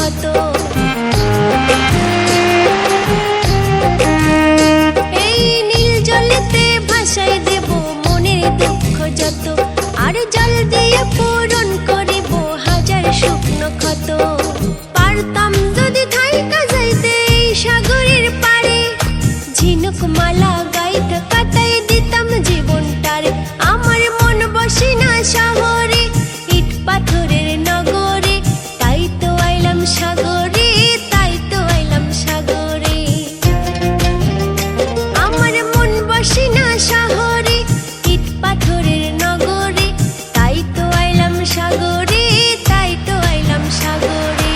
ক্ষত। এই নীল জলেতে ভাসাই দেব মনের দুঃখ যত, আর জল দিয়ে পূরণ করিব হাজার শুকনো ক্ষত। পারতাম যদি থাইকা যাইতে এই সাগরের পাড়ে, ঝিনুক মালা গাইতে কাটাই দিতাম জীবনটারে। আমার মন বসে না শহরে, ইট পাথরের নগরে, তাই তো আইলাম সাগরে, তাই তো আইলাম সাগরে। আমার মন বসে না শহরে, ইট পাথরের নগরে, তাই তো আইলাম সাগরে, তাই তো আইলাম সাগরে।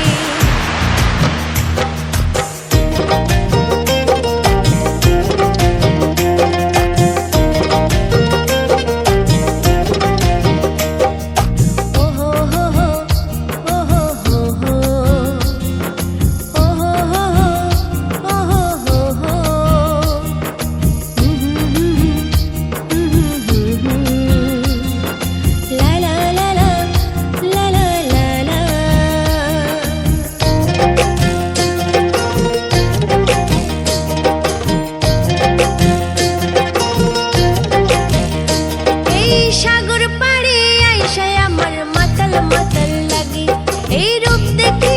সাগর পাড়ে আইসায় আমার মাতাল মাতাল লাগে, এই রূপ দেখে